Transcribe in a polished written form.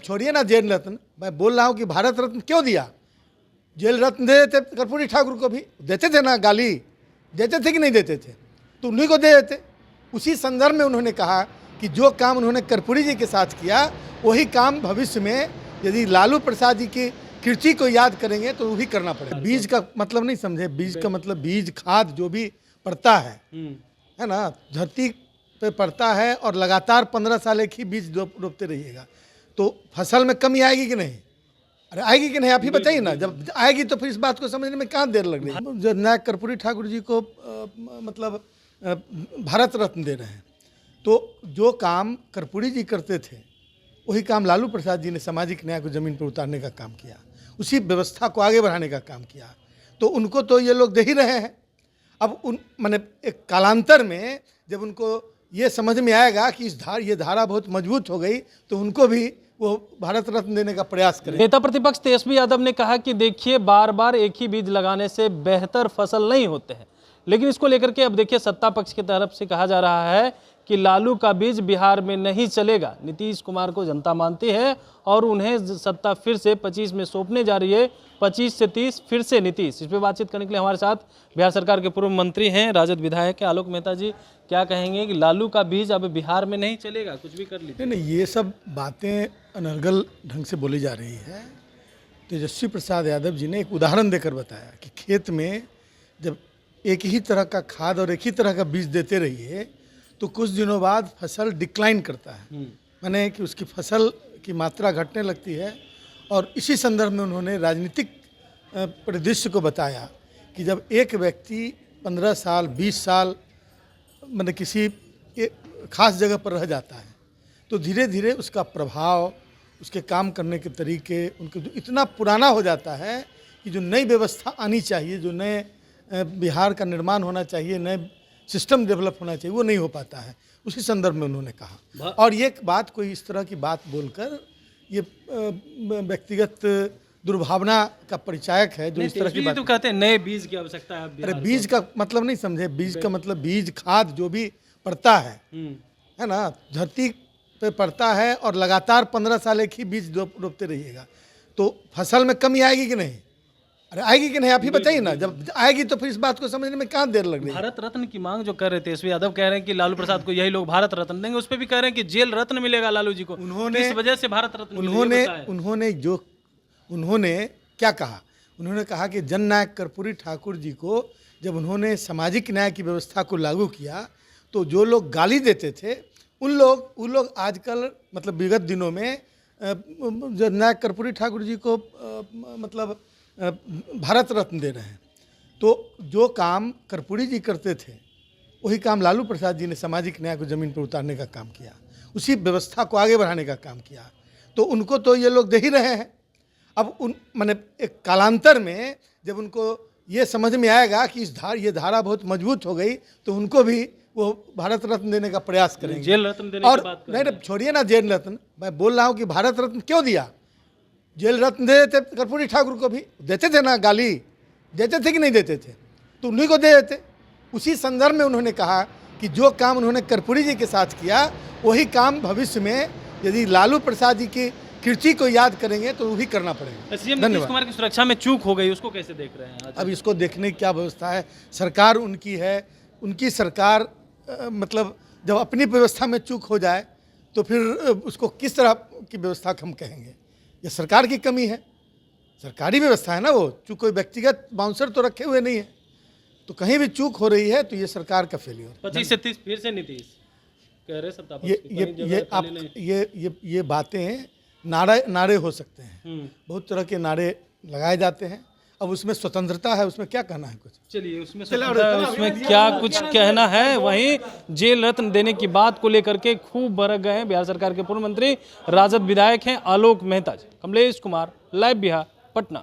छोड़िए ना जेल रत्न, मैं बोल रहा हूँ कि भारत रत्न क्यों दिया? जेल रत्न दे देते कर्पूरी ठाकुर को भी, देते थे ना, गाली देते थे कि नहीं देते थे? तो उन्हीं को दे देते। उसी संदर्भ में उन्होंने कहा कि जो काम उन्होंने कर्पूरी जी के साथ किया वही काम भविष्य में यदि लालू प्रसाद जी की कृति को याद करेंगे तो वो भी करना पड़ेगा। बीज का मतलब नहीं समझे, बीज का मतलब बीज खाद जो भी पड़ता है ना, धरती पे पड़ता है और लगातार 15 साल एक ही बीज रोपते रहिएगा तो फसल में कमी आएगी कि नहीं? अरे आएगी कि नहीं, आप ही बताइए ना। जब आएगी तो फिर इस बात को समझने में कहाँ देर लग रही है। जो नायक कर्पूरी ठाकुर जी को मतलब भारत रत्न दे रहे हैं, तो जो काम कर्पूरी जी करते थे वही काम लालू प्रसाद जी ने सामाजिक न्याय को ज़मीन पर उतारने का काम किया, उसी व्यवस्था को आगे बढ़ाने का काम किया। तो उनको तो ये लोग दे ही रहे हैं। अब उन माने एक कालांतर में जब उनको ये समझ में आएगा कि ये धारा बहुत मजबूत हो गई तो उनको भी वो भारत रत्न देने का प्रयास करें। नेता प्रतिपक्ष तेजस्वी यादव ने कहा कि देखिए, बार बार एक ही बीज लगाने से बेहतर फसल नहीं होते हैं, लेकिन इसको लेकर के अब देखिए सत्ता पक्ष की तरफ से कहा जा रहा है कि लालू का बीज बिहार में नहीं चलेगा। नीतीश कुमार को जनता मानती है और उन्हें सत्ता फिर से 25 में सौंपने जा रही है, 25 से 30 फिर से नीतीश। इस पर बातचीत करने के लिए हमारे साथ बिहार सरकार के पूर्व मंत्री हैं, राजद विधायक हैं आलोक मेहता जी। क्या कहेंगे कि लालू का बीज अब बिहार में नहीं चलेगा, कुछ भी कर लीजिए? नहीं, ये सब बातें अनर्गल ढंग से बोली जा रही है। तेजस्वी प्रसाद यादव जी ने एक उदाहरण देकर बताया कि खेत में जब एक ही तरह का खाद और एक ही तरह का बीज देते रहिए तो कुछ दिनों बाद फसल डिक्लाइन करता है, माने कि उसकी फसल की मात्रा घटने लगती है। और इसी संदर्भ में उन्होंने राजनीतिक परिदृश्य को बताया कि जब एक व्यक्ति 15 साल 20 साल माने किसी खास जगह पर रह जाता है तो धीरे धीरे उसका प्रभाव, उसके काम करने के तरीके उनके जो इतना पुराना हो जाता है कि जो नई व्यवस्था आनी चाहिए, जो नए बिहार का निर्माण होना चाहिए, नए सिस्टम डेवलप होना चाहिए, वो नहीं हो पाता है। उसी संदर्भ में उन्होंने कहा। और ये बात कोई इस तरह की बात बोलकर ये व्यक्तिगत दुर्भावना का परिचायक है जो इस तरह की बात। तो कहते हैं नए बीज की आवश्यकता है। अरे बीज का मतलब नहीं समझे, बीज का मतलब बीज खाद जो भी पड़ता है ना, धरती पे पड़ता है और लगातार 15 साल एक ही बीज रोपते रहिएगा तो फसल में कमी आएगी कि नहीं? अरे आएगी कि नहीं, आप ही बताइए ना। जब आएगी तो फिर इस बात को समझने में कहाँ देर लग रही है। भारत रत्न की मांग जो कर रहे थे तेजस्वी यादव, कह रहे हैं कि लालू प्रसाद को यही लोग भारत रत्न देंगे, उस पर भी कह रहे हैं कि जेल रत्न मिलेगा लालू जी को। इस वजह से भारत रत्न उन्होंने क्या कहा? उन्होंने कहा कि जननायक कर्पूरी ठाकुर जी को जब उन्होंने सामाजिक न्याय की व्यवस्था को लागू किया तो जो लोग गाली देते थे उन लोग आजकल मतलब विगत दिनों में जननायक कर्पूरी ठाकुर जी को मतलब भारत रत्न दे रहे हैं। तो जो काम कर्पूरी जी करते थे वही काम लालू प्रसाद जी ने सामाजिक न्याय को ज़मीन पर उतारने का काम किया, उसी व्यवस्था को आगे बढ़ाने का काम किया। तो उनको तो ये लोग दे ही रहे हैं। अब उन माने एक कालांतर में जब उनको ये समझ में आएगा कि ये धारा बहुत मजबूत हो गई तो उनको भी वो भारत रत्न देने का प्रयास करेंगे। जेल रत्न देने और की बात नहीं, छोड़िए ना जेल रत्न, मैं बोल रहा हूँ कि भारत रत्न क्यों दिया? जेल रत्न दे देते कर्पूरी ठाकुर को भी, देते थे ना, गाली देते थे कि नहीं देते थे? तो उन्हीं को दे देते। उसी संदर्भ में उन्होंने कहा कि जो काम उन्होंने कर्पूरी जी के साथ किया वही काम भविष्य में यदि लालू प्रसाद जी की कृति को याद करेंगे तो वो भी करना पड़ेगा। सीएम नीतीश कुमार की सुरक्षा में चूक हो गई, उसको कैसे देख रहे हैं? अब इसको देखने की क्या व्यवस्था है? सरकार उनकी है, उनकी सरकार मतलब जब अपनी व्यवस्था में चूक हो जाए तो फिर उसको किस तरह की व्यवस्था हम कहेंगे? ये सरकार की कमी है, सरकारी व्यवस्था है ना वो, चूँकि कोई व्यक्तिगत बाउंसर तो रखे हुए नहीं है। तो कहीं भी चूक हो रही है तो ये सरकार का फेलियर। 25 से 30 फिर से नीतीश कह रहे सत्ता ये बातें नारे हो सकते हैं, बहुत तरह के नारे लगाए जाते हैं। अब उसमें स्वतंत्रता है, उसमें क्या कहना है कुछ? चलिए उसमें क्या कुछ कहना है। वहीं जेल रत्न देने की बात को लेकर के खूब भड़क गए हैं बिहार सरकार के पूर्व मंत्री राजद विधायक हैं आलोक मेहता जी। कमलेश कुमार, लाइव बिहार, पटना।